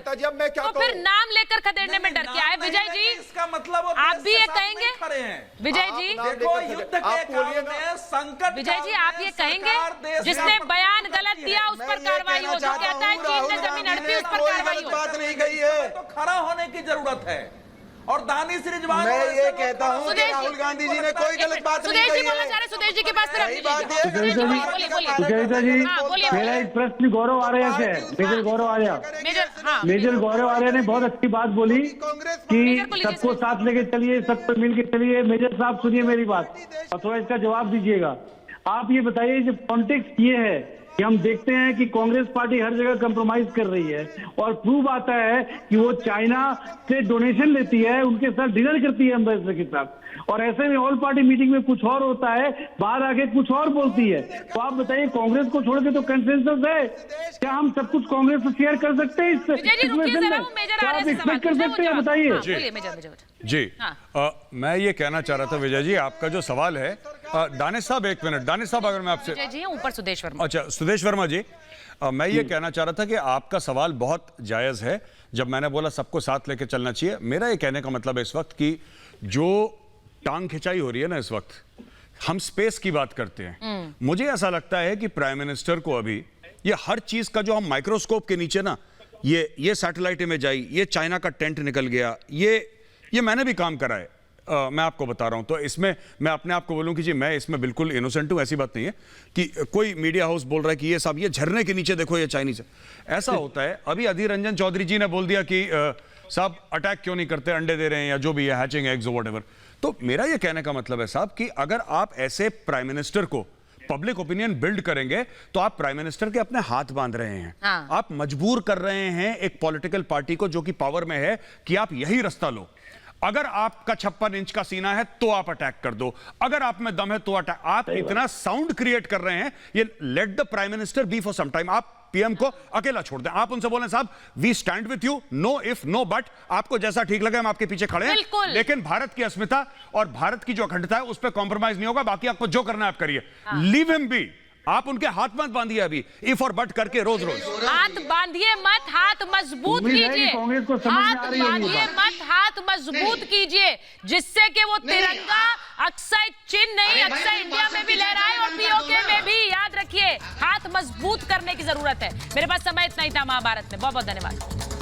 तो फिर नाम लेकर खदेड़ने में डर क्या है विजय जी? इसका मतलब आप भी ये कहेंगे विजय जी? देखो युद्ध के काल में संकट, विजय जी आप ये कहेंगे जिसने बयान गलत दिया उस पर कार्रवाई हो, जो कहता है चीन ने जमीन हड़पी उस पर कार्रवाई हो, बात नहीं गई है तो खड़ा होने की जरूरत है। और दानिश रिजवान, मैं ये कहता हूं कि राहुल गांधी जी ने कोई गलत बात नहीं कही है। सुदेश जी के पास मेरा एक प्रश्न गौरव आर्या से है, मेजर गौरव आर्या, मेजर गौरव आर्या ने बहुत अच्छी बात बोली कि सबको साथ लेके चलिए, सबको मिल के चलिए। मेजर साहब सुनिए मेरी बात और थोड़ा इसका जवाब दीजिएगा। आप ये बताइए जब कॉन्टेक्स्ट ये है कि हम देखते हैं कि कांग्रेस पार्टी हर जगह कंप्रोमाइज कर रही है और प्रूव आता है कि वो चाइना से डोनेशन लेती है, उनके साथ डिनर करती है एम्बेसडर के साथ, और ऐसे में ऑल पार्टी मीटिंग में कुछ और होता है, बाहर आके कुछ और बोलती है। तो आप बताइए कांग्रेस को छोड़ के तो कंसेंसस है, क्या हम सब कुछ कांग्रेस से शेयर कर सकते हैं? क्या आप एक्सपेक्ट कर सकते हैं? बताइए जी। मैं ये कहना चाह रहा था विजय जी, आपका जो सवाल है, दानिश साहब एक मिनट, दानिश साहब अगर मैं आपसे, जी ऊपर सुदेश वर्मा, अच्छा सुदेश वर्मा जी, मैं ये कहना चाह रहा था कि आपका सवाल बहुत जायज है। जब मैंने बोला सबको साथ लेकर चलना चाहिए, मेरा ये कहने का मतलब है इस वक्त की जो टांग खिंचाई हो रही है ना, इस वक्त हम स्पेस की बात करते हैं, मुझे ऐसा लगता है कि प्राइम मिनिस्टर को अभी ये हर चीज का जो हम माइक्रोस्कोप के नीचे ना, ये सैटेलाइट इमेज आई, ये चाइना का टेंट निकल गया, ये मैंने भी काम करा है, मैं आपको बता रहा हूं। तो इसमें मैं अपने आप को बोलूं कि जी मैं इसमें बिल्कुल इनोसेंट हूं, ऐसी बात नहीं है कि कोई मीडिया हाउस बोल रहा है कि ये सब, ये झरने के नीचे देखो ये चाइनीज है, ऐसा होता है। अभी अधीर रंजन चौधरी जी ने बोल दिया कि साहब अटैक क्यों नहीं करते, अंडे दे रहे हैं या जो भी है, हैचिंग एग्स व्हाटएवर। तो मेरा ये कहने का मतलब है साहब कि अगर आप ऐसे प्राइम मिनिस्टर को पब्लिक ओपिनियन बिल्ड करेंगे तो आप प्राइम मिनिस्टर के अपने हाथ बांध रहे हैं। आप मजबूर कर रहे हैं एक पॉलिटिकल पार्टी को जो कि पावर में है कि आप यही रास्ता लो। अगर आपका 56 इंच का सीना है तो आप अटैक कर दो, अगर आप में दम है तो अटैक। आप इतना साउंड क्रिएट कर रहे हैं, ये let the prime minister be for some time. आप पीएम को अकेला छोड़ दें, आप उनसे बोलें साहब we stand with you, no if no but, आपको जैसा ठीक लगे हम आपके पीछे खड़े हैं, लेकिन भारत की अस्मिता और भारत की जो अखंडता है उस पर कॉम्प्रोमाइज नहीं होगा। बाकी आपको जो करना है आप करिए, लीव हिम बी। आप उनके हाथ मत बांधिए अभी इफ और बट करके रोज हाथ बांधिए मत, हाथ मजबूत कीजिए, हाथ बांधिए मत, हाथ मजबूत कीजिए, जिससे कि वो तिरंगा अक्सर चिन्ह नहीं, अक्सर इंडिया में भी लहराए और पीओके में भी। याद रखिए हाथ मजबूत करने की जरूरत है। मेरे पास समय इतना ही था महाभारत में, बहुत बहुत धन्यवाद।